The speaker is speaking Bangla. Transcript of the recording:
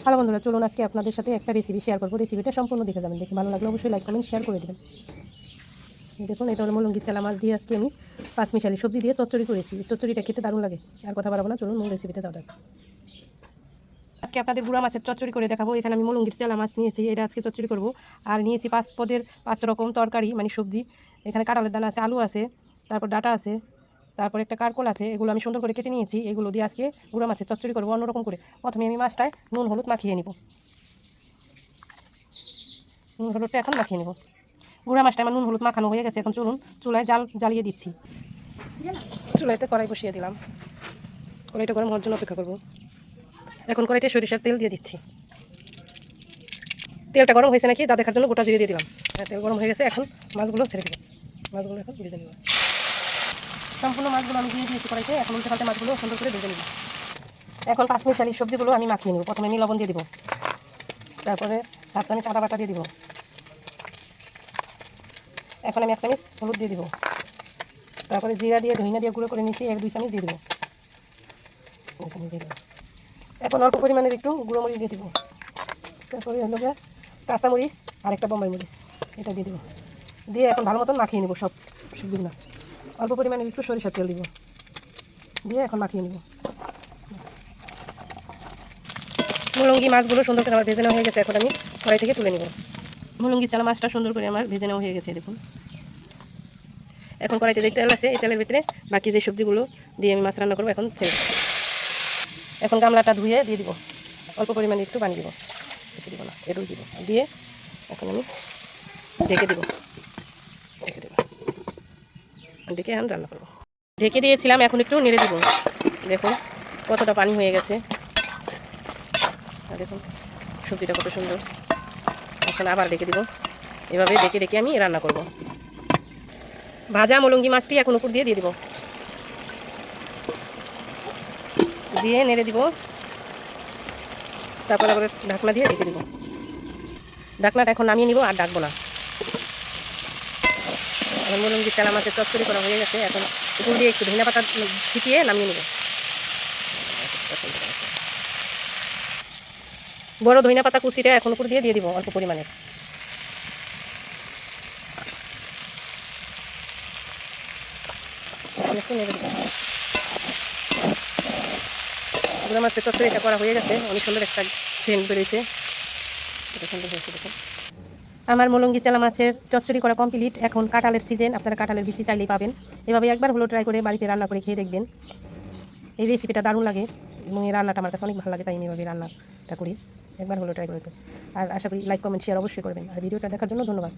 হ্যালো বন্ধুরা, চলুন আজকে আপনাদের সাথে একটা রেসিপি শেয়ার করবো। রেসিপিটা সম্পূর্ণ দেখে যাবেন। দেখে ভালো লাগলে অবশ্যই লাইক কমেন্ট শেয়ার করে দেবেন। দেখুন, এটা হলো মুলঙ্গি চালা মাছ দিয়ে আজকে আমি পাঁচমিশালি সবজি দিয়ে চচ্চড়ি করেছি। চচ্চড়িটা খেতে দারুণ লাগে। আর কথা বাড়াবো না, চলুন মূল রেসিপিতে যাওয়া যাক। আজকে আপনাদের গুঁড়া মাছের চচ্চড়ি করে দেখাবো। এখানে আমি মুলঙ্গির চালা মাছ নিয়েছি, এটা আজকে চচ্চড়ি করব। আর নিয়েছি 5 পদের 5 রকম তরকারি, মানে সবজি। এখানে কাঁঠালের দানা আছে, আলু আছে, তারপর ডাঁটা আছে, তারপর একটা কারকল আছে। এগুলো আমি সুন্দর করে কেটে নিয়েছি। এগুলো দিয়ে আজকে গুঁড়া মাছের চচ্চড়ি করবো অন্যরকম করে। প্রথমে আমি মাছটায় নুন হলুদ মাখিয়ে নিব। নুন হলুদটা এখন মাখিয়ে নেব। গুঁড়া মাছটা আমার নুন হলুদ মাখানো হয়ে গেছে। এখন চলুন চুলায় জ্বালিয়ে দিচ্ছি। চুলাইতে কড়াই বসিয়ে দিলাম। কড়াইটা গরম হওয়ার জন্য অপেক্ষা করব। এখন কড়াইতে সরিষার তেল দিয়ে দিচ্ছি। তেলটা গরম হয়েছে নাকি তা দেখার জন্য গোটা জিরে দিয়ে দিলাম। হ্যাঁ, তেল গরম হয়ে গেছে। এখন মাছগুলো ছেড়ে দেবো। মাছগুলো এখন ভেজে নেব। সম্পূর্ণ মাছগুলো আমি দিয়ে দিয়েছি কড়াইতে। এখন উল্টে পাল্টে মাছগুলো সুন্দর করে ভেজে নেব। এখন পাঁচমিশালি সবজিগুলো আমি মাখিয়ে নেব। প্রথমে আমি লবণ দিয়ে দিব, তারপরে 1 চামচ আদা বাটা দিয়ে দিব। এখন আমি 1 চামচ হলুদ দিয়ে দিব। তারপরে জিরা দিয়ে ধনিয়া দিয়ে গুঁড়ো করে নিয়েছি 1-2 চামচ দিয়ে দিব। এখন অল্প পরিমাণের একটু গুঁড়ো মরিচ দিয়ে দিব। তারপরে হলো গিয়ে কাঁচামরিচ আর একটা বোম্বাই মরিচ, এটা দিয়ে দেবো। দিয়ে এখন ভালো মতন মাখিয়ে নেব সব সবজিগুলো। অল্প পরিমাণে একটু সরিষার তেল দিব, দিয়ে এখন মাখিয়ে নেব। মুলঙ্গি মাছগুলো সুন্দর করে আমার ভেজে নেওয়া হয়ে গেছে। এখন আমি কড়াই থেকে তুলে নেব। মুলঙ্গি চালা মাছটা সুন্দর করে আমার ভেজে নেওয়া হয়ে গেছে। দেখুন, এখন কড়াইতে যে তেল আছে এই তেলের ভিতরে বাকি যে সবজিগুলো দিয়ে আমি মাছ রান্না করবো এখন ছেড়ে দেবো। এখন গামলাটা ধুয়ে দিয়ে দিব। অল্প পরিমাণে একটু পানি দিব, বেশি দিব না, একটু দিব। দিয়ে এখন আমি ঢেকে দিব। ঢেকে এখন রান্না করবো। ঢেকে দিয়েছিলাম, এখন একটু নেড়ে দিব। দেখুন কতটা পানি হয়ে গেছে। দেখুন সবজিটা কত সুন্দর। এখন আবার ঢেকে দিব। এভাবে ঢেকে আমি রান্না করব। ভাজা মুলঙ্গি মাছটি এখন উপর দিয়ে দিব। দিয়ে নেড়ে দিব। তারপর আবার ঢাকনা দিয়ে ঢেকে দিব। ঢাকনাটা এখন নামিয়ে নিব, আর ডাকবো না। এখন মুলঙ্গি চালা মাছের চচ্চড়ি করা হয়ে গেছে। এখন উপর দিয়ে একটু ধনিয়া পাতা ছিটিয়ে নামিয়ে নেব। বড় ধনিয়া পাতা কুচিটা এখন উপর দিয়ে দিব অল্প পরিমাণে। একটু নেড়ে দিব। গুঁড়া মাছের চচ্চড়িটা করা হয়ে গেছে। অনেক সুন্দর একটা সেন্ট বেরোয়েছে। এটা সুন্দর হয়েছে। দেখুন আমার মুলঙ্গি চালা মাছের চচ্চড়ি করা কমপ্লিট। এখন কাঁঠালের সিজন, আপনারা কাঁঠালের বিচি চাইলেই পাবেন। এভাবে একবার হলো ট্রাই করে বাড়িতে রান্না করে খেয়ে দেখবেন। এই রেসিপিটা দারুণ লাগে এবং এই রান্নাটা আমার কাছে অনেক ভালো লাগে, তাই আমি এভাবে রান্নাটা করি। একবার হলো ট্রাই করে। আর আশা করি লাইক কমেন্ট শেয়ার অবশ্যই করবেন। আর ভিডিওটা দেখার জন্য ধন্যবাদ।